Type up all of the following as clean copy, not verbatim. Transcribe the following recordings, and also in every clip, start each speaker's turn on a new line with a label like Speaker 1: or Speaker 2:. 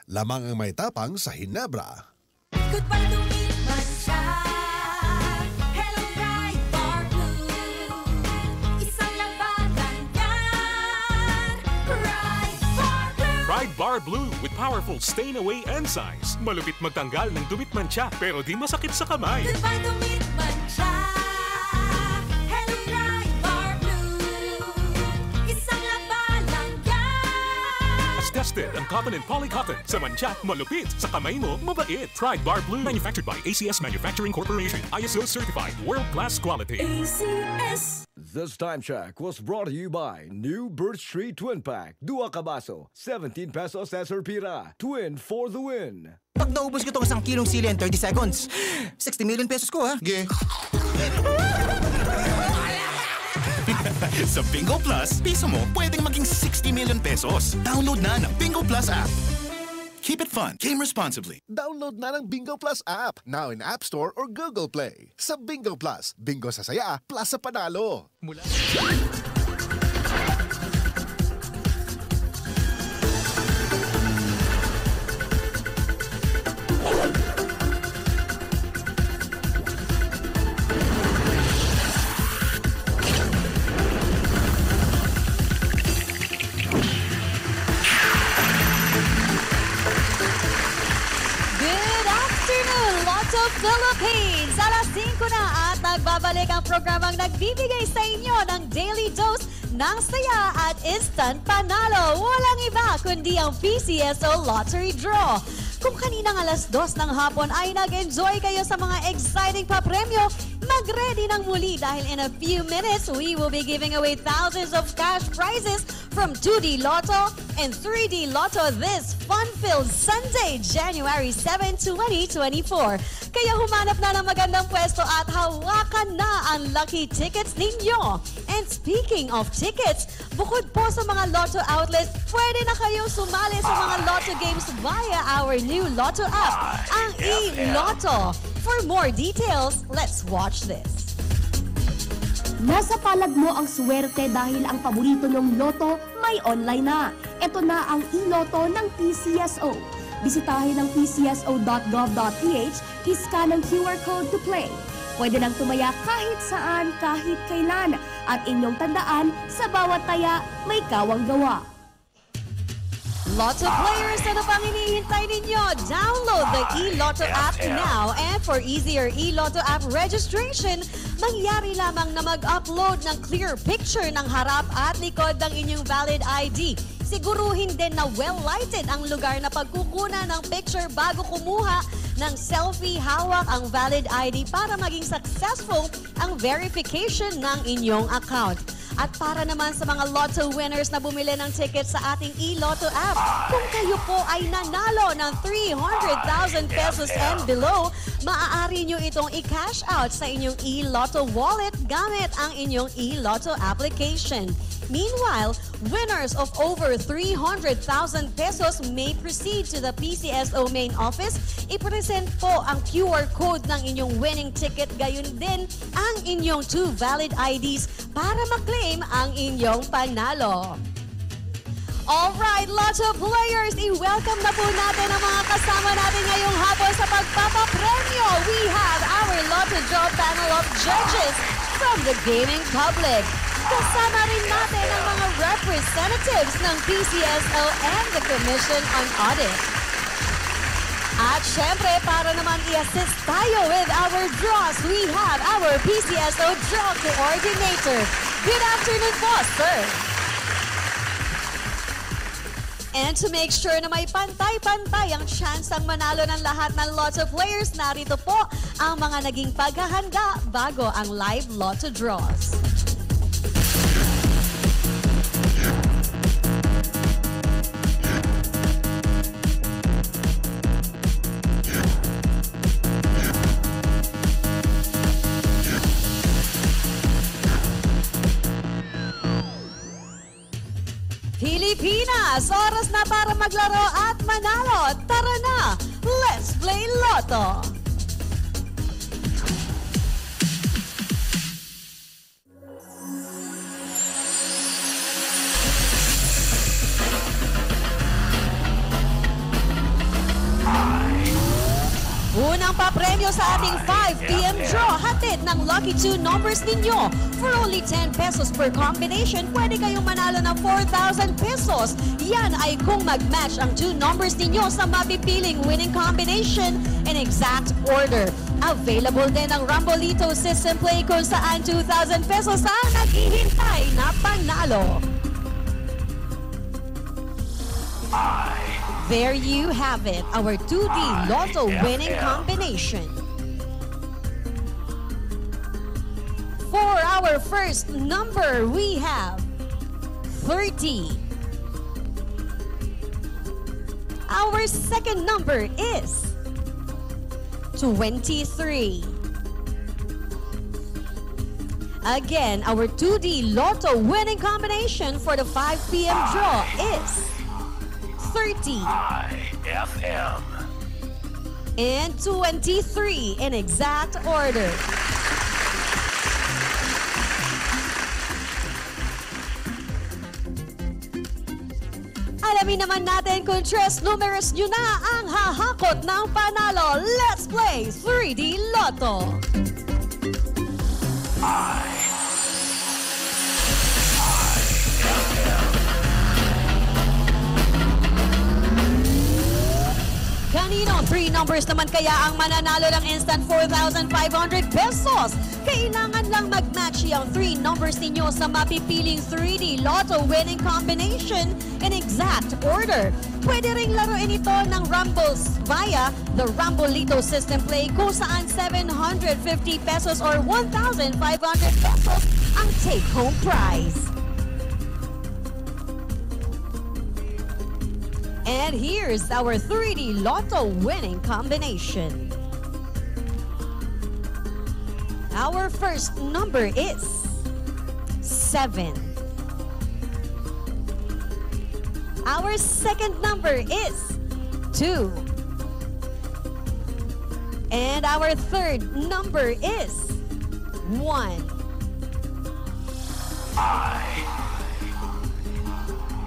Speaker 1: lamang ang may tapang sa Hinebra.
Speaker 2: Goodbye to me, Hello, Pride Bar Blue. Isang labanan yan. Pride Bar Blue.
Speaker 3: Pride Bar Blue with powerful stain-away enzymes. Malupit magtanggal ng dumit mancha pero di masakit sa kamay.
Speaker 2: Goodbye to me, Hello, Pride Bar Blue. Isang labanan yan.
Speaker 3: As tested ang cotton and polycotton. Sa mancha, malupit. Sa kamay mo, mabait. Pride Bar Blue. Manufactured by ACS Manufacturing Corporation. ISO certified. World-class quality.
Speaker 2: ACS.
Speaker 4: This time check was brought to you by New Birch Tree Twin Pack. Dua Cabaso, 17 pesos SRP ra. Twin for the win.
Speaker 5: Pag naubos ko itong 1 kilong sili in 30 seconds, 60 million pesos ko ha.
Speaker 6: Ge. Sa Bingo Plus, piso mo pwedeng maging 60 million pesos. Download na ng Bingo Plus app. Keep it fun. Game responsibly.
Speaker 1: Download na ng Bingo Plus app, now in App Store or Google Play. Sa Bingo Plus, bingo sa saya, plus sa panalo.
Speaker 7: Philippines! Alas 5 na at nagbabalik ang programang nagbibigay sa inyo ng daily dose ng saya at instant panalo. Walang iba kundi ang PCSO Lottery Draw. Kung kaninang alas 2 ng hapon ay nag-enjoy kayo sa mga exciting papremyo, mag-ready ng muli dahil in a few minutes, we will be giving away thousands of cash prizes from 2D Lotto and 3D Lotto this fun-filled Sunday, January 7, 2024. Kaya humanap na ng magandang pwesto at hawakan na ang lucky tickets ninyo. And speaking of tickets, bukod po sa mga Lotto outlets, pwede na kayong sumali sa mga Lotto games via our new Lotto app, ang e-Lotto. For more details, let's watch this.
Speaker 8: Nasa palad mo ang swerte dahil ang paborito nyong loto may online na. Ito na ang e-Lotto ng PCSO. Bisitahin ang pcso.gov.ph, iscan ang QR code to play. Pwede nang tumaya kahit saan, kahit kailan. At inyong tandaan, sa bawat taya, may kawang gawa.
Speaker 7: Lotto players, ano pang hinihintay ninyo? Download the e-Lotto app now, and for easier e-Lotto app registration, mangyari lamang na mag-upload ng clear picture ng harap at likod ng inyong valid ID. Siguruhin din na well-lighted ang lugar na pagkukunan ng picture bago kumuha ng selfie. Hawak ang valid ID para maging successful ang verification ng inyong account. At para naman sa mga Lotto winners na bumili ng ticket sa ating e-Lotto app, kung kayo po ay nanalo ng 300,000 pesos and below, maaari nyo itong i-cash out sa inyong e-Lotto wallet gamit ang inyong e-Lotto application. Meanwhile, winners of over 300,000 pesos may proceed to the PCSO main office. I-present po ang QR code ng inyong winning ticket, gayon din ang inyong 2 valid IDs para maklaim ang inyong panalo. Alright, Lotto players, i-welcome na po natin ang mga kasama natin ngayong hapon sa pagpapapremyo. We have our Lotto Draw panel of judges from the gaming public. Kasama rin natin ang mga representatives ng PCSO and the Commission on Audit. At syempre, para naman i-assist tayo with our draws, we have our PCSO Draw Coordinator. Good afternoon po, sir. And to make sure na may pantay-pantay ang chance ang manalo ng lahat ng Lotto players, narito po ang mga naging paghahanda bago ang live Lotto draws. Pilipinas, oras na para maglaro at manalo. Tara na, let's play Lotto! ang papremyo sa ating 5 p.m. draw. Hatid ng lucky 2 numbers ninyo. For only 10 pesos per combination, pwede kayong manalo ng 4,000 pesos. Yan ay kung mag-match ang 2 numbers ninyo sa mapipiling winning combination in exact order. Available din ang Rambolito System Play kung saan 2,000 pesos ang naghihintay na panalo. There you have it, our 2D Lotto winning combination. For our first number, we have 30. Our second number is 23. Again, our 2D Lotto winning combination for the 5 p.m. draw is 30
Speaker 9: IFM
Speaker 7: and 23 in exact order. Alamin naman natin kung tres numerous nyo na ang hahakot ng panalo. Let's play 3D Lotto. Kanino 3 numbers naman kaya ang mananalo ng instant 4,500 pesos? Kailangan lang mag-match yung 3 numbers ninyo sa mapipiling 3D Lotto winning combination in exact order. Pwede ring laruin ito ng Rumbles via the Rambolito System Play kung saan 750 pesos or 1,500 pesos ang take-home prize. And here's our 3D Lotto winning combination. Our first number is 7. Our second number is 2. And our third number is 1.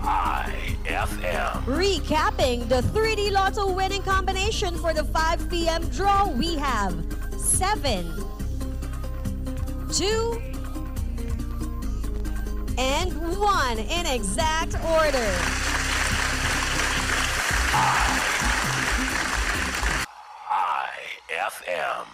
Speaker 9: IFM
Speaker 7: Recapping the 3D Lotto winning combination for the 5 p.m. draw, we have 7, 2, and 1 in exact order.
Speaker 9: IFM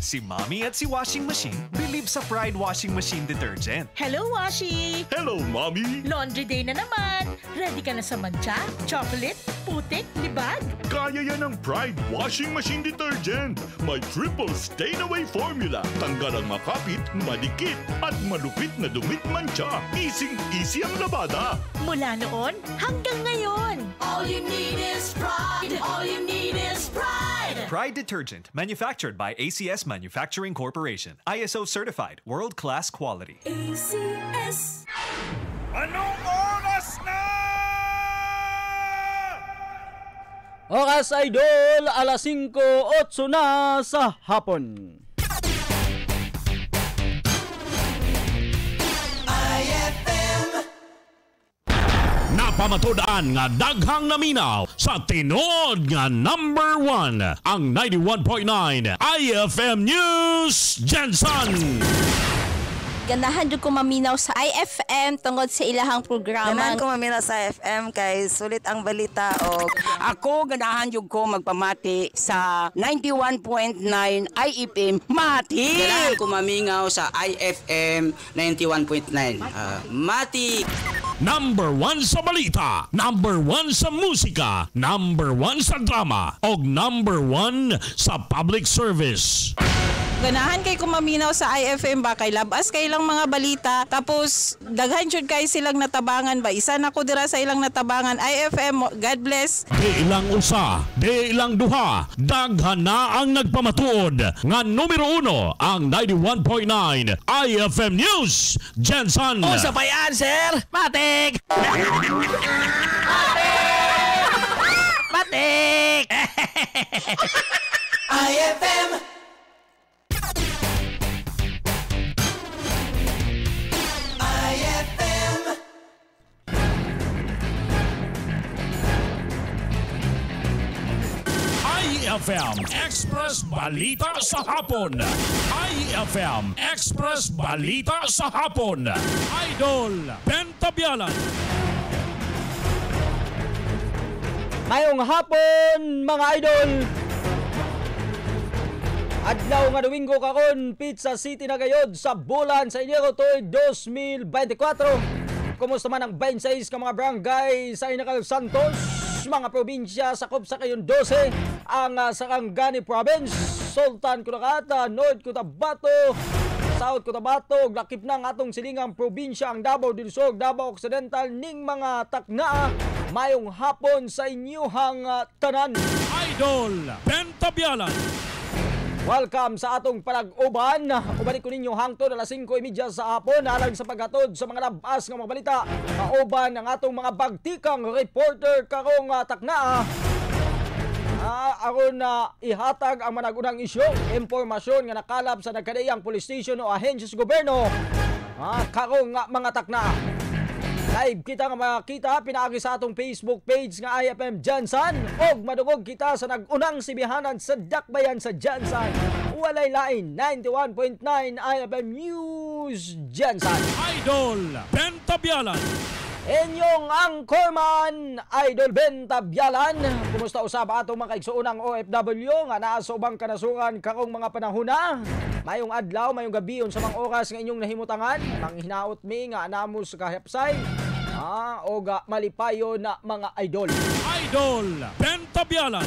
Speaker 10: Si Mommy at si Washing Machine believe sa Pride Washing Machine Detergent.
Speaker 11: Hello, Washi!
Speaker 9: Hello, Mommy!
Speaker 11: Laundry day na naman! Ready ka na sa mancha, chocolate, putik, libag?
Speaker 9: Kaya yan ang Pride Washing Machine Detergent. May triple stain-away formula. Tanggal ang makapit, madikit, at malupit na dumit mancha. Easy ang labada.
Speaker 11: Mula noon hanggang ngayon.
Speaker 2: All you need is pride. All you need is pride.
Speaker 10: Pride Detergent, manufactured by ACS Manufacturing Corporation. ISO certified, world-class quality.
Speaker 2: ACS.
Speaker 9: Anong oras na?
Speaker 12: Oras Idol, alas 5:08 na sa hapon.
Speaker 3: Napamatudaan nga daghang naminaw sa tinod nga number 1 ang 91.9 IFM News Jensen.
Speaker 13: Ganahan jud ko maminaw sa IFM tungod sa ilahang programa.
Speaker 14: Ganahan ko maminaw sa IFM kay sulit ang balita o ako ganahan jud ko magpamati sa 91.9 IFM Mati.
Speaker 15: Ganahan ko mamingaw sa IFM 91.9 Mati.
Speaker 3: Number 1 sa balita, number 1 sa musika, number 1 sa drama, og number 1 sa public service.
Speaker 16: Ganahan kay kumaminaw sa IFM ba kay labas kay ilang mga balita tapos daghan jud kay silang natabangan ba isa na ko dira sa ilang natabangan IFM. God bless.
Speaker 3: Di ilang usa, di ilang duha, daghan na ang nagpamatuod nga numero 1 ang 91.9 IFM News Jensen.
Speaker 15: O sa bayan sir, Matik. Matik. IFM.
Speaker 3: IFM Express Balita sa Hapon. IFM Express Balita sa Hapon. Idol Ben Tabialan.
Speaker 12: Mayong hapon mga idol. Adlaw nga Domingo karon, Pizza City na gayod sa bulan sa Enero tuig 2024. Kumusta man ang 26 ka mga barangay sa Inakal Santos, mga probinsya sakop sa kayon 12 ang Sarangani Province, Sultan Kudarat, North Cotabato, South Cotabato, lakip na ang atong silingang probinsya ang Davao del Sur, Davao Occidental ning mga takna. Mayong hapon sa inyuhang tanan.
Speaker 3: Idol Ben Tabialan.
Speaker 12: Welcome sa atong panag-uban. Ubanik ko ninyo hangtod alas 5:30 sa hapon alang sa paghatod sa mga labas ng mga balita. Kauban ang atong mga bagtikang reporter karong takna. Aron ihatag ang managunang isyu, impormasyon nga nakalap sa nagkadayang police station o ahensya sa gobyerno. Karong mga takna. Live kita nga makita pinaagi sa atong Facebook page nga IFM Jansan og madungog kita sa nagunang sibihanan sa dakbayan sa Jansan. Walay lain 91.9 IFM News Jansan.
Speaker 3: Idol Ben Tabialan.
Speaker 12: Inyong anchorman Idol Ben Tabialan. Kumusta usab atong mga kaigsuunang OFW nga naa sa ubang kanasuran karong mga panahona? Mayong adlaw, mayong gabion sa mga oras nga inyong nahimutangan, manghinaot mi nga anamos kahapsay. O malipayo na mga idol.
Speaker 3: Idol Ben Tabialan.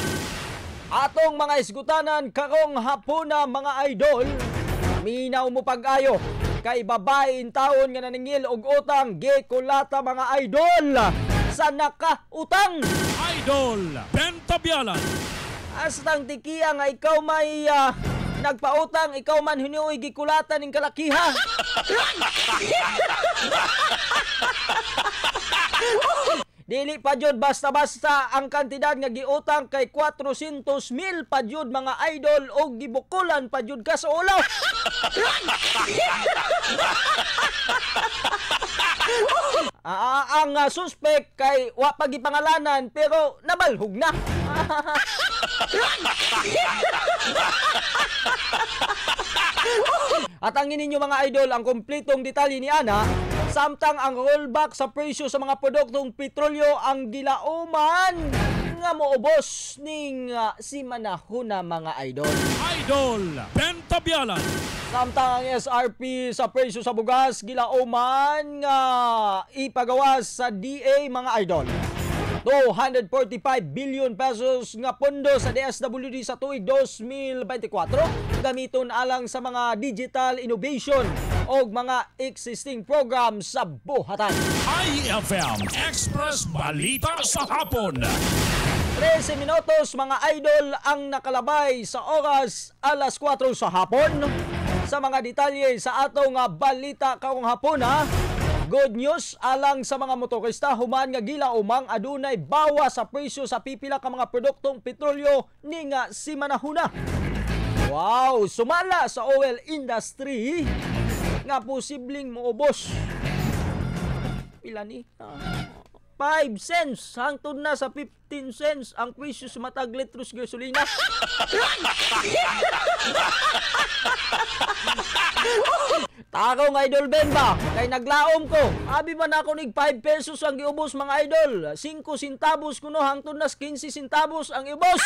Speaker 12: Atong mga isgutanan karong hapuna mga idol. Minaw mo pag-ayo kay babae in taon nga naningil og utang, gikulata mga idol sa nakautang.
Speaker 3: Idol Ben Tabialan.
Speaker 12: Astang tikiya nga ikaw may nagpautang, ikaw man hinuoy gikulatan ning kalakiha. Dili pa jud basta-basta ang kantidad nga giutang kay 400,000 pa jud mga idol og gibukulan pa jud ka sa ulaw. Ang suspect kay wa pa gipangalanan pero nabalhog na. At ang ininyo mga idol, ang kumpletong detalye ni Ana, samtang ang rollback sa presyo sa mga produktong petrolyo ang gilauman nga moubos ning si manahuna mga idol.
Speaker 3: Idol Ben Tabialan.
Speaker 12: Samtang ang SRP sa presyo sa bugas gilauman nga ipagawas sa DA mga idol. 245 billion pesos nga pondo sa DSWD sa tuig 2024 gamiton alang sa mga digital innovation o mga existing programs sa buhatan.
Speaker 3: IFM Express Balita sa Hapon.
Speaker 12: 13 minutos mga idol ang nakalabay sa oras alas 4 sa hapon. Sa mga detalye sa atong balita karong hapon good news alang sa mga motorista human nga gilaumang adunay bawas sa presyo sa pipila ka mga produktong petrolyo ning si manahuna. Wow, sumala sa oil industry nga posibleng moubos. Pila ni? 5 cents hangtod na sa 15 cents ang presyo sa matag litros gasolina. Takaw nga idol Ben ba? Kay naglaom ko. Abi man ako nig 5 pesos ang giubos mga idol. 5 centavos kuno hangtod na 15 centavos ang iubos.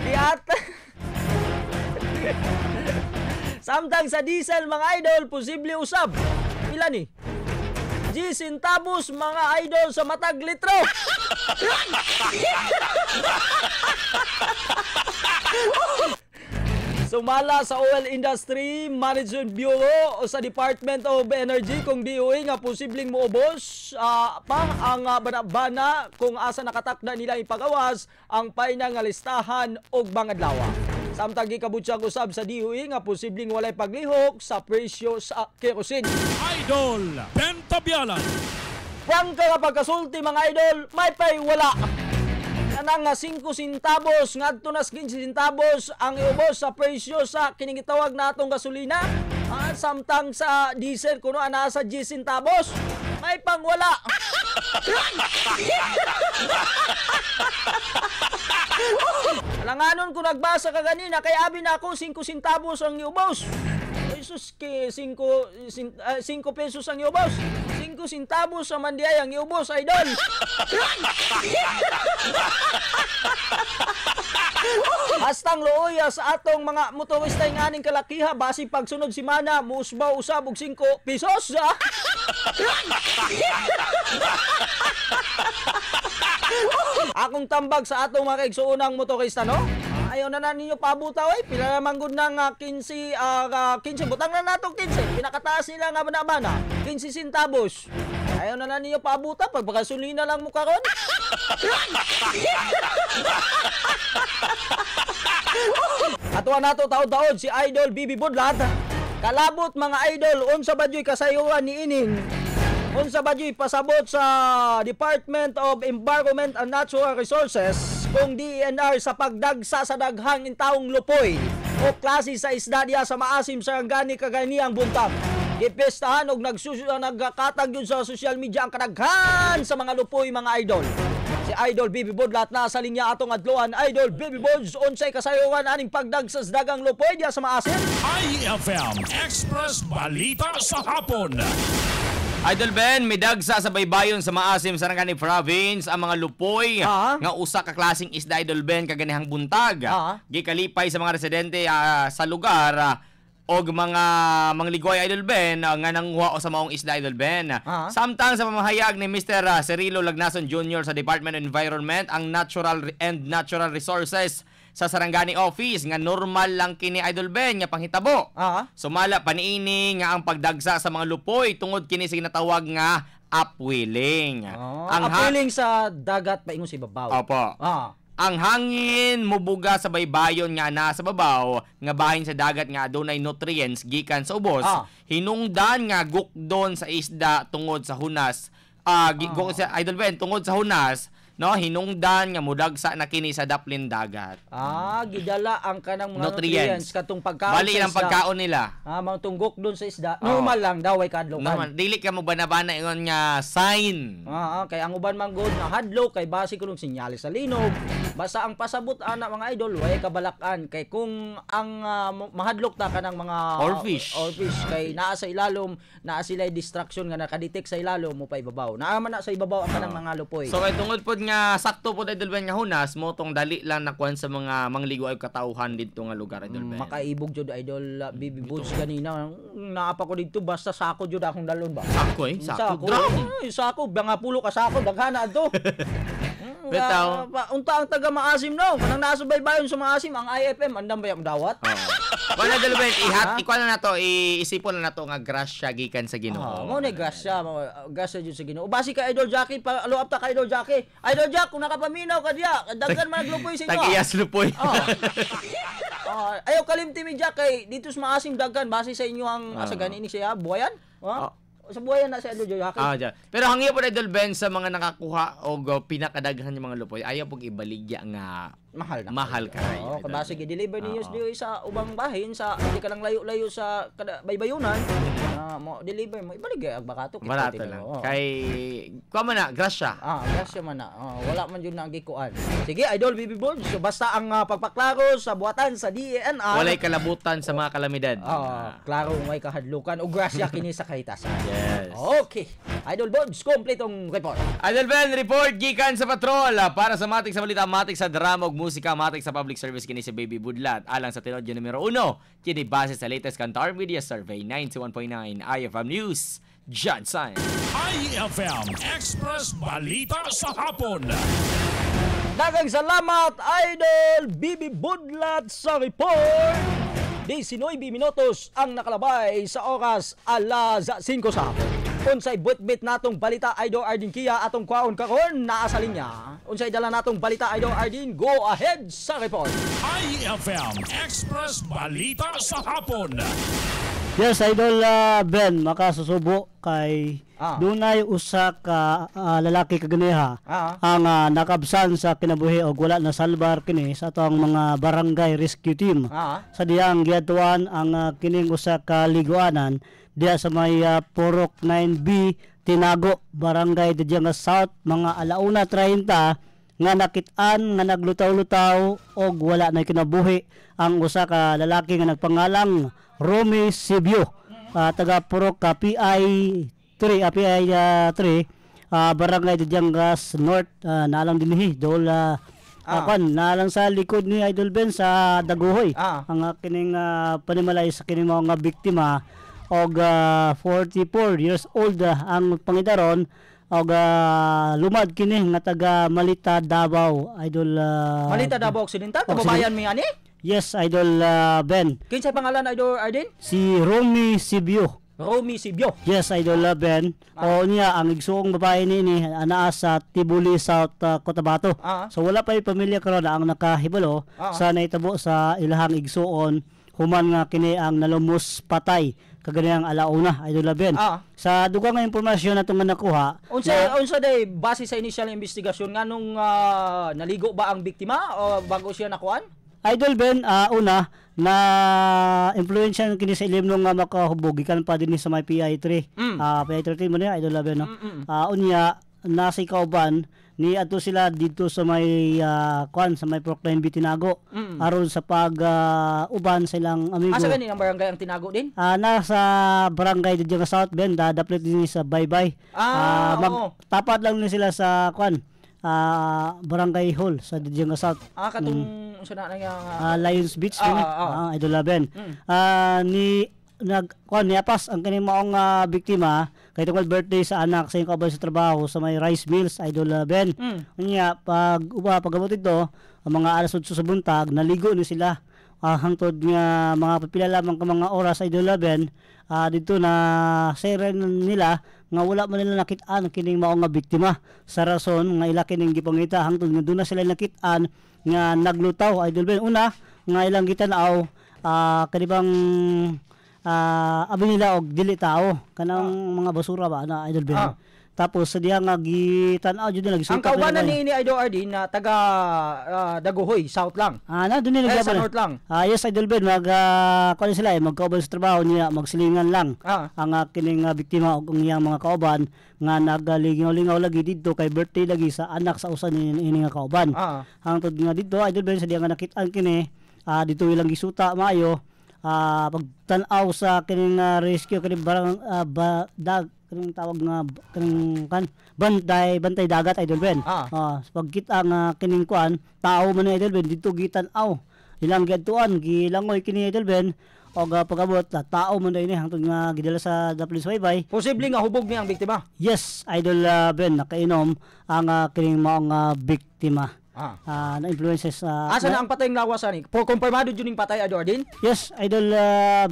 Speaker 12: Diat. Samtang sa diesel mga idol posible usab. Pila ni? 10 centavos mga idol sa matag litro. Sumala sa Oil Industry Management Bureau o sa Department of Energy kung DOE nga posibleng moubos ang bana kung asa nakatakda nila ipagawas ang paina nga listahan og mga adlaw. Samtang gikabutyag usab sa DOE nga posibleng walay paglihok sa presyo sa kerosene.
Speaker 3: Idol Ben Tabialan.
Speaker 12: Prangka nga pagkasulti mga idol, may pay wala. Kanang 5 centavos ngadto na 15 centavos ang iubos sa presyo sa kining gitawag natong gasolina. Samtang sa diesel kuno ana sa 10 centavos, may pangwala. Alanganon ko nagbasa ka ganina, kay abi na ako 5 centavos ang iubos. Jesus, 5 pesos ang iubos. 5 centavos sa mandiay ang iubos, idol. Hastang looya sa atong mga motorista nga ning kalakiha, basi pagsunod si Mana, muusbaw usab og 5 pesos. Akong tambag sa atong mga kaigsuunang motorista, no? Ayaw na ninyo pabutaw ay pila naman gud nang 15 butang na natong 15 pinakataas nila nga mana 15 centavos. Ayaw na ninyo pabuta pag gasolina lang mo karon. Atuan nato taod-taod si Idol Bibi Budlat. Kalabot mga idol, unsa ba joy kasayuran ni ining? Unsa ba joy pasabot sa Department of Environment and Natural Resources kung DENR sa pagdagsa sa daghang intawong lupoy o klase sa isda diya sa maasim Sarangani kaganiyang buntag. Gipestahan og nagkatag yun sa social media ang kadaghan sa mga lupoy mga idol. Si Idol Bibi Budlat na sa linya atong adluan. Idol Bibi Buds, unsay kasayuran aning pagdagsa sa daghang lupoy diya sa maasim?
Speaker 3: IFM Express Balita sa Hapon.
Speaker 17: Idol Ben, midagsa sa baybayon sa maasim Sarangani Province ang mga lupoy nga usa ka klaseng isda Idol Ben kaganihang buntag. Gikalipay sa mga residente sa lugar og mga mangligoy Idol Ben nga nanguha o sa maong isda Idol Ben. Samtang sa pamahayag ni Mr. Cirilo Lagnason Jr. sa Department of Environment ang Natural Resources sa Sarangani Office nga normal lang kini Idol Ben nga panghitabo. Sumala paniini nga ang pagdagsa sa mga lupoy tungod kini sa ginatawag nga upwelling.
Speaker 12: Upwelling sa dagat paingon sa ibabaw.
Speaker 17: Opo. Ang hangin mubuga sa baybayon nga nasa babaw nga bahin sa dagat nga adunay nutrients gikan sa ubos. Hinungdan nga gukdon sa isda tungod sa hunas. Idol Ben tungod sa hunas no hinungdan nga mudagsa na kini sa daplin dagat.
Speaker 12: Gidala ang kanang mga nutrients katong pagkaon
Speaker 17: bali ang pagkaon nila.
Speaker 12: Mga tunggok doon sa isda. Normal lang daw ay kadlokan.
Speaker 17: Normal. Dili ka mo banabana ingon nga sign.
Speaker 12: Kay ang uban man good na hadlok kay base kuno sinyalis sa linog. Basta ang pasabot ana mga idol way kabalakan kay kung ang mahadlok ta kanang mga
Speaker 17: Orfish
Speaker 12: kay naa sa ilalom, naa sila distraction nga nakadetect sa ilalom mo pa ibabaw. Naa man na sa ibabaw ang kanang mga lupoy.
Speaker 17: So kay tungod pod nga sakto po Idol Ben nga hunas mo tong dali lang nakuan sa mga mangligo ay katauhan dito nga lugar Idol Ben.
Speaker 12: Makaibog jud Idol Bibi Buds ganina naapa ko dito basta sako jud akong dalon ba.
Speaker 17: Sako sako drum.
Speaker 12: Sako mga pulo ka sako daghana adto.
Speaker 17: Betaw.
Speaker 12: Unta ang taga maasim no kanang nasa baybayon sa maasim ang IFM andam ba dawat.
Speaker 17: Wala Idol Ben ikuan na nato iisipon na nato nga grasya gikan sa Ginoo.
Speaker 12: Mo ni grasya jud sa Ginoo. Basi ka Idol Jackie pa alo up ta ka Idol Jackie. Idol Jack, kung nakapaminaw ka diya, daghan man naglupoy sa inyo.
Speaker 17: Tag-iyas lupoy.
Speaker 12: Ayaw kalimti mi Jack kay dito sa maasim daghan base sa inyo ang asa gani ni siya buhayan. Sa buhayan na si Idol Jackie.
Speaker 17: Pero hangyo po Idol Ben sa mga nakakuha og pinakadaghan yung mga lupoy, ayaw pog ibaligya nga mahal ka.
Speaker 12: Base gi-deliver niyo sa ubang bahin sa hindi ka lang layo-layo sa baybayunan. Mo deliver mo ibaligya ang bakato
Speaker 17: barato lang. Kay kuha man na grasya.
Speaker 12: Grasya man na. Wala man jud na gikuan. Sige Idol Bibi Buds, so basta ang pagpaklaro sa buhatan sa DENR.
Speaker 17: Walay kalabutan sa mga kalamidad.
Speaker 12: Klaro may kahadlukan o grasya kini sa kahitasan.
Speaker 17: Yes.
Speaker 12: Okay. Idol Buds, kompletong report.
Speaker 17: Idol Ben, report gikan sa patrol para sa matik sa balita, matik sa drama ug musika, matik sa public service kini si Baby Budlat. Alang sa tinod numero 1, kini base sa latest Kantar Media Survey 91.9 IFM News. Johnson.
Speaker 3: IFM Express Balita sa Hapon.
Speaker 12: Daghang salamat Idol Bibi Budlat sa report. 19 minutos ang nakalabay sa oras alas 5 sa hapon. Unsay bit natong balita Idol Ardin Kia atong kwaon karon naa sa linya. Unsay dala natong balita Idol Ardin, go ahead sa report.
Speaker 3: IFM Express Balita sa Hapon.
Speaker 18: Yes, Idol Ben, makasusubo kay dunay usa ka lalaki kaganiha ang nakabsan sa kinabuhi og wala na salbar kini sa atong mga barangay rescue team. Sa diyang giadtuan ang kining usa ka liguanan diya sa may Purok 9B Tinago, Barangay Dajanga South, mga 1:30 nga nakit-an nga naglutaw-lutaw og wala na kinabuhi ang usa ka lalaki nga nagpangalang Romy Sibio, taga Purok PI 3, Barangay Dajanga North, nalang dinhi dol nalang sa likod ni Idol Ben sa Daguhoy. Ang kining panimalay sa kining mga biktima og 44 years old ang pangidaron og lumad kini nga taga Malita Davao, Idol.
Speaker 12: Malita Davao Occidental, kababayan mi ani?
Speaker 18: Yes, Idol Ben.
Speaker 12: Kinsay pangalan, Idol Arden?
Speaker 18: Si Romy Sibio.
Speaker 12: Romy Sibio.
Speaker 18: Yes, Idol Ben. O niya ang igsuong babae ni anaa sa Tibuli, South Cotabato. So wala pa yung pamilya karon ang nakahibalo sa naitabo sa ilahang igsuon human nga kini ang nalumos patay kaganiyang alauna, Idol Ben. Sa dugang nga impormasyon na itong nakuha.
Speaker 12: Unsa day base sa initial investigation nga nung naligo ba ang biktima o bago siya nakuan?
Speaker 18: Idol Ben, una na influensya kini sa ilim nung makahubog gikan pa din sa may PI3. PI13 mo niya, Idol Ben, no? Unya nasa kauban ni ato sila dito sa may sa may Proclaim Bitinago aron sa pag uban silang amigo.
Speaker 12: Asa gani ang barangay ang tinago din?
Speaker 18: Nasa barangay Dajanga South Ben, daplit din sa Baybay. Tapat lang ni sila sa Barangay Hall sa Dajanga South.
Speaker 12: Katong
Speaker 18: Lions Beach Idol Ben. Ni niapas ang kaning maong biktima kay tungkol birthday sa anak sa iyang sa trabaho sa may rice mills, Idol Ben. Unya pagabot ito ang mga alas 8 sa buntag naligo ni sila hangtod nga mga pipila lamang ka mga oras, Idol Ben. Dito na siren nila nga wala man nila nakit-an kining mao nga biktima sa rason nga ila kining gipangita hangtod nga doon na sila nakit-an nga naglutaw, Idol Ben. Una nga ilang gitanaw kanibang abi nila og dili tao kanang mga basura ba na, Idol Ben. Tapos sa diha nga gitanaw jud nila
Speaker 12: ang kaubanan ni Idol Arden na taga Daguhoy South lang.
Speaker 18: Na doon nila
Speaker 12: sa North lang.
Speaker 18: Yes, Idol Ben, kuan sila magkauban sa trabaho niya, magsilingan lang ang kining biktima og iyang mga kauban nga nagalingaw-lingaw lagi dito kay birthday lagi sa anak sa usa ni nga kauban. Hangtod nga dito, Idol Ben, sa diha nga nakit-an kini dito ilang gisuta maayo pagtan-aw sa kining rescue kining barang kining tawag nga kining bantay dagat, Idol Ben. Pagkita nga kining kuan tao man, Idol Ben, dito gitan-aw ilang giadtuan gilangoy kini, Idol Ben, og pagabot tao man ini hangtod nga gidala sa Daplin Baybay.
Speaker 12: Posible nga hubog niya ang biktima.
Speaker 18: Yes, Idol Ben, nakainom ang kining maong biktima. Na-influences
Speaker 12: asa na ang patay ng lawas ani? Kumpirmado jud ning patay, Idol Arden?
Speaker 18: Yes, Idol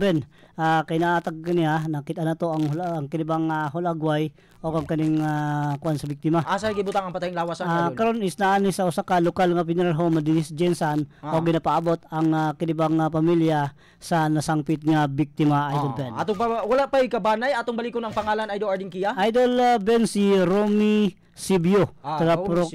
Speaker 18: Ben. Kay naatag niya nakita na to ang kinibang hulagway o ang kaning kuan sa biktima.
Speaker 12: Asa gibutang ang patay ng lawas ani?
Speaker 18: Karon is naani sa usa ka lokal nga funeral home dinis Jensan o ginapaabot ang kinibang pamilya sa nasangpit nga biktima, Idol Ben.
Speaker 12: Atong wala pa kabanay atong balikon ang pangalan, Idol Arden Kia?
Speaker 18: Idol Ben, si Romy Sibio, taga Purok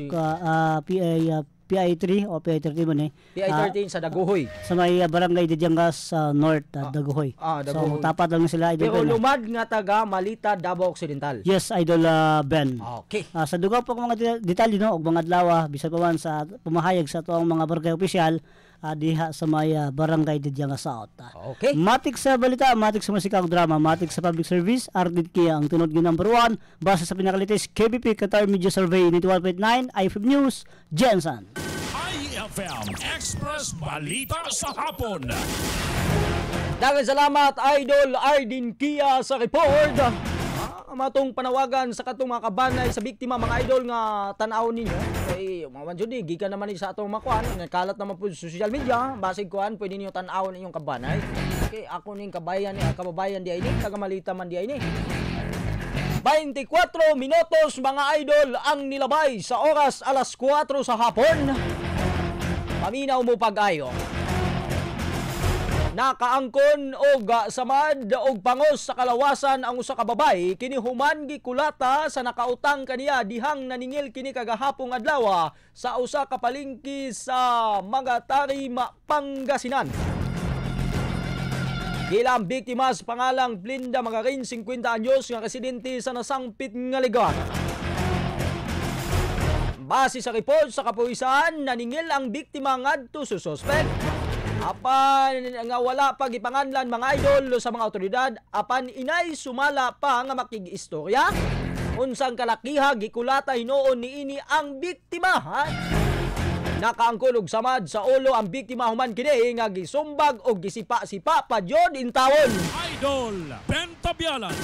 Speaker 18: PI3 o PI13 mo ni.
Speaker 12: PI13 sa Daguhoy.
Speaker 18: Sa may barangay Dajanga sa North, Daguhoy.
Speaker 12: Daguhoy.
Speaker 18: So tapat lang sila, Idol Ben.
Speaker 12: Pero lumad nga taga Malita, Davao Occidental.
Speaker 18: Yes, Idol Ben.
Speaker 12: Okay.
Speaker 18: Sa dugaw pa mga detalye no og mga adlaw bisan pa man sa pumahayag sa tuang mga barangay opisyal diha sa may barangay Dajanga South.
Speaker 12: Okay.
Speaker 18: Matik sa balita, matik sa musika ug drama, matik sa public service, Ardit Kia ang tunod nga number 1 base sa pinakalitis KBP Qatar Media Survey 91.9 IFM News, Jensen.
Speaker 3: IFM Express Balita sa Hapon.
Speaker 12: Daghang salamat, Idol Arden Kia sa report. Matong panawagan sa katong mga kabanay sa biktima, mga idol nga tan-aw ninyo kay mga jud gikan naman sa atong makuan nakalat naman po sa social media basig kuan pwede niyo tan-aw ninyong kabanay. Okay, ako ning kabayan ni kababayan di ay ni taga Malita man di ay ni. 24 minutos mga idol ang nilabay sa oras alas 4 sa hapon. Paminaw mo pag-ayo. Nakaangkon og samad og pangos sa kalawasan ang usa ka babay kini human gikulata sa nakautang kaniya dihang naningil kini kagahapong adlaw sa usa ka palengke sa Magatari, Pangasinan. Gila ang biktima sa pangalang Blinda Magarin, 50 anyos, nga residente sa nasangpit nga lugar. Base sa report sa kapulisan, naningil ang biktima ngadto sa suspect. Apan nga wala pagipanganlan mga idol sa mga otoridad, apan inay sumala pa nga makig-istorya. Unsang kalakiha gikulata hinuon niini ang biktima. Nakaangkol og samad sa ulo ang biktima human kini nga gisumbag og gisipa-sipa pa jud in taon.
Speaker 3: Idol Ben Tabialan.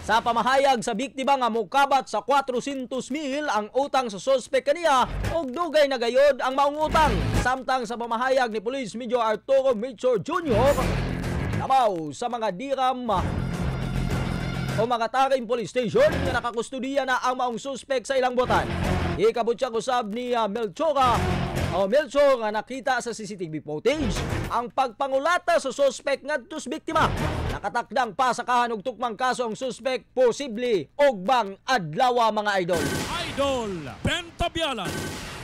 Speaker 12: Sa pamahayag sa biktima nga mokabat sa 400,000 ang utang sa suspect kaniya og dugay na gayod ang maong utang. Samtang sa pamahayag ni Police Major Arturo Melchor Jr. nabaw sa mga diram o mga taring police station nga nakakustudiya na ang maong suspect sa ilang botan. Ikabutyang usab ni Melchor nga nakita sa CCTV footage ang pagpangulata sa suspect ngadto sa biktima. Nakatakdang pasakahan og tukmang kaso ang suspect, posible og bang adlaw mga idol.
Speaker 3: Idol Ben Tabialan.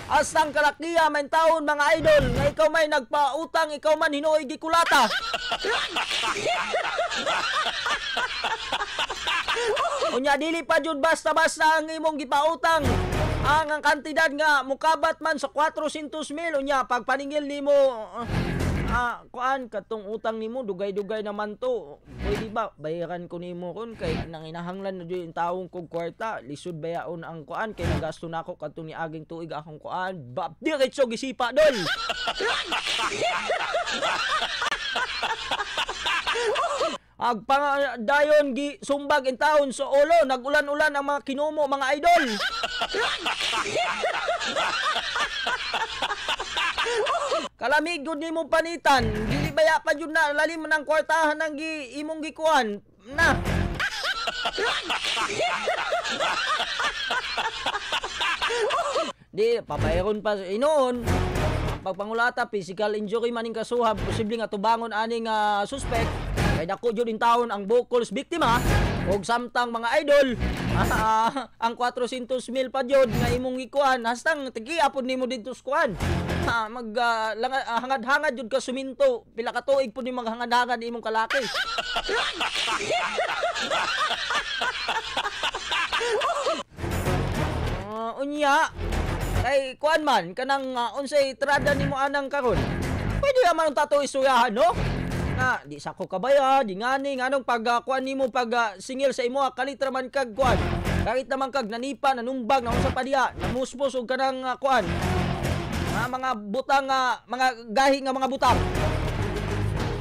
Speaker 12: Asang kalakiya man taon mga idol nga ikaw may nagpautang, ikaw man hinuoy gikulata. Unya dili pa jud basta-basta ang imong gipautang. Ang kantidad nga mukabat man sa 400,000 unya pagpaningil nimo kuan katong utang nimo dugay-dugay naman to. Pwede ba bayaran ko nimo kon kay nanginahanglan na jud taong kog kwarta, lisod bayaon ang kuan kay nagasto nako katong niaging tuig akong kuan. Diretso gisipa dol. Agpangdayon gi sumbag in taon sa ulo, nagulan-ulan ang mga kinumo mga idol. Kalamig gud nimo panitan, dili baya pa jud na lalim ng kwartahan ng imong gikuan na. Di pabayron pa inoon. Pagpangulata, physical injury maning kasuhab, posible nga tubangon aning suspect. Kay dako jud in taon ang bukols biktima og samtang mga idol ang 400,000 pa jud nga imong ikuan hastang tigiapon nimo didto sa kuan. Hangad-hangad jud ka suminto, pila ka tuig pud ni maghangad-hangad imong kalaki. Unya kay kuan man kanang unsay trada nimo anang karon. Pwede man tato istoryahan no? Na di sa ko kabaya di ngani nganong pagkuan nimo pag singil sa imo kalitra man kag kuan kahit naman kag nanipa nanumbag na unsa pa diha namuspos og kanang kuan mga butang mga gahi nga mga butang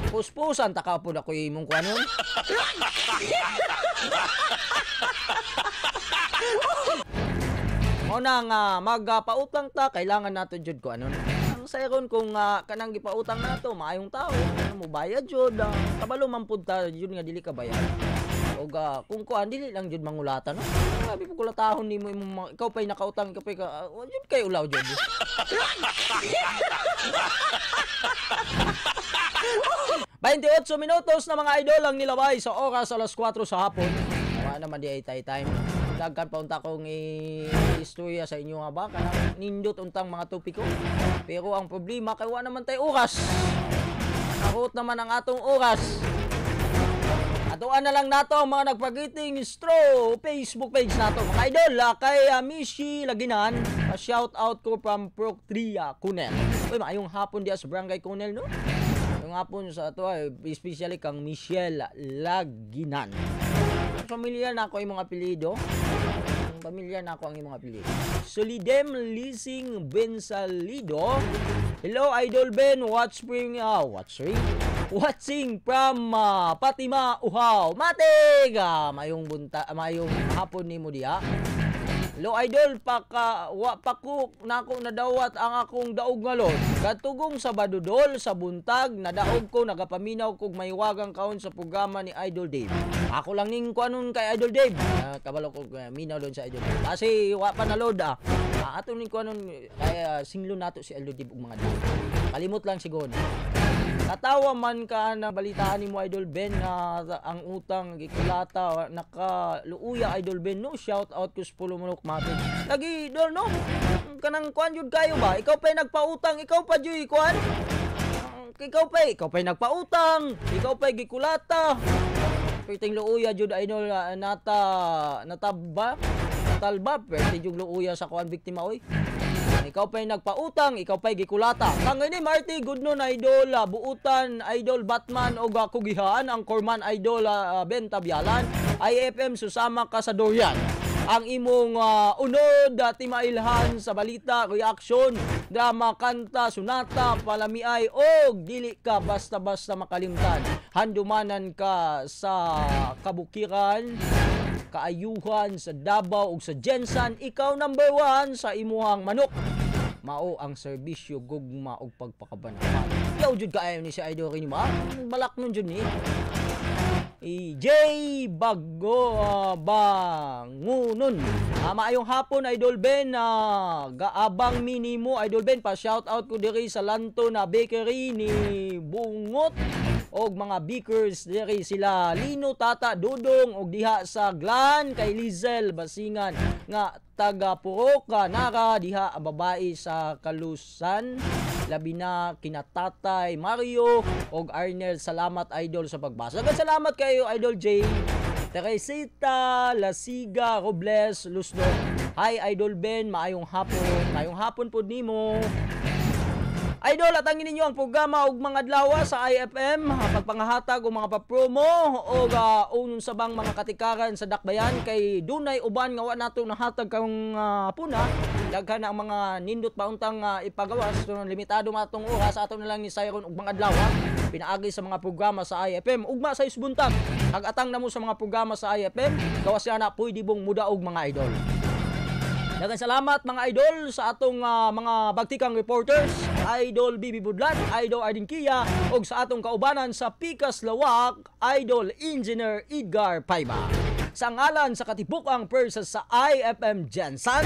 Speaker 12: puspusan ta ka pud ako imong kuanon. Mo nang magpautang ta kailangan nato jud ko anon. Sayron kung kanang gipautang nato maayong tao mo bayad jud kabalo man pud ta jud nga dili ka bayad og kung kuan dili lang jud mangulatan no sabi ko kulatahon nimo imong ikaw pay nakautang ka pay ka jud kay ulaw jud. 28 minutos na mga idol ang nilabay sa oras alas 4 sa hapon. Wala naman di ay time. Dagkan pa unta kong istorya sa inyo nga ba kanang nindot untang mga topiko. Pero ang problema kay wa naman tay oras. Nakot naman ang atong oras. Atuan na lang nato ang mga nagpagiting straw Facebook page nato. Mga idol kay Mishi Laginan, shout out ko from Proc 3 Cunel. Uy, maayong hapon diya sa Barangay Cunel no. Yung hapon sa ato especially kang Michelle Laginan. Pamilyar na ako yung mga apelido. Pamilyar na ako ang imong apelido. Solidem Leasing Bensalido. Hello Idol Ben, watching from Patima Uhaw. Matig! Mayong hapon nimo diha. Hello Idol, pakuk nako nadawat ang akong daog nga lord. Katugong sa Badudol sa buntag nadaog ko nagapaminaw kog maywagang kaon sa programa ni Idol Dave. Ako lang ning kuanon kay Idol Dave. Kabalo ko minaw doon sa Idol Dave. Kasi wa pa na load ato ning kuanon kay singlo nato si Idol Dave ug mga dito. Kalimot lang siguro. Natawa man ka na balitaan ni mo Idol Ben na ang utang gikulata nakaluuya Idol Ben no, shout out ko sa Pulo Manok Mati. Lagi dol no kanang kuan jud kayo ba ikaw pa nagpautang ikaw pa jud kuan Ikaw pa'y nagpautang, ikaw pa'y gikulata. Perting luuya jud idol natalba, perting yung luuya sa kuan biktima oy. Ikaw pa'y nagpautang, ikaw pa'y gikulata. Tangay ni Marty, good noon idol, buutan idol Batman o kugihaan ang Corman idol Ben Tabyalan. IFM susama ka sa Dorian. Ang imong unod, timailhan sa balita, reaksyon, drama, kanta, sunata, palamiay, o dili ka basta-basta makalimtan. Handumanan ka sa kabukiran, kaayuhan, sa Davao o sa Jensan, ikaw number 1 sa imuhang manok. Mao ang serbisyo, gugma o pagpakabanahan. Yaw jud kaayo ni si Idol rin ma. Balak nun jud ni. EJ Bangunon. Maayong hapon Idol Ben, gaabang minimo Idol Ben, pa shout out ko diri sa Lanto na bakery ni Bungot og mga bakers diri sila Lino, Tata, Dudong og diha sa Glan kay Lizel Basingan nga taga Purok Nara diha babae sa Kalusan. Labi na kinatatay Mario og Arnel, salamat Idol sa pagbasa. Salamat kayo Idol J. Teresita Lasiga Robles Lusdo. Hi Idol Ben, maayong hapon po nimo. Idol, atangin ninyo ang programa og mga adlaw sa IFM, pagpangahatag og mga papromo og unon sa bang mga katikaran sa dakbayan kay dunay uban nga wa nato nahatag kang puna. Daghan ang mga nindot pauntang ipagawas, so limitado matong oras ato na lang ni sayron og mga adlaw pinaagi sa mga programa sa IFM. Ugma sa isbuntag, hag-atang na mo sa mga programa sa IFM, gawas na pwede bong muda og mga idol. Daghang salamat mga idol sa atong mga bagtikang reporters, Idol Bibi Budlat, Idol Ardin Kia, og sa atong kaubanan sa Pikas Lawak, Idol Engineer Edgar Paiba. Sa ngalan sa katibukang persas sa IFM Jensan,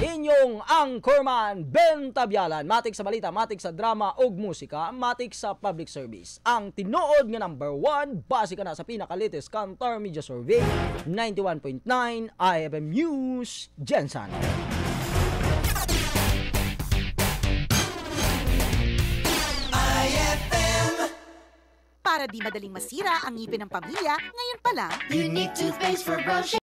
Speaker 12: inyong anchorman Ben Tabyalan, matik sa balita, matik sa drama og musika, matik sa public service. Ang tinuod nga number 1, base ka na sa pinaka-latest Kantar Media Survey, 91.9 IFM News, Jensan.
Speaker 19: IFM. Para di madaling masira ang ngipin ng pamilya, ngayon pa lang,
Speaker 2: Unique toothpaste for brushing.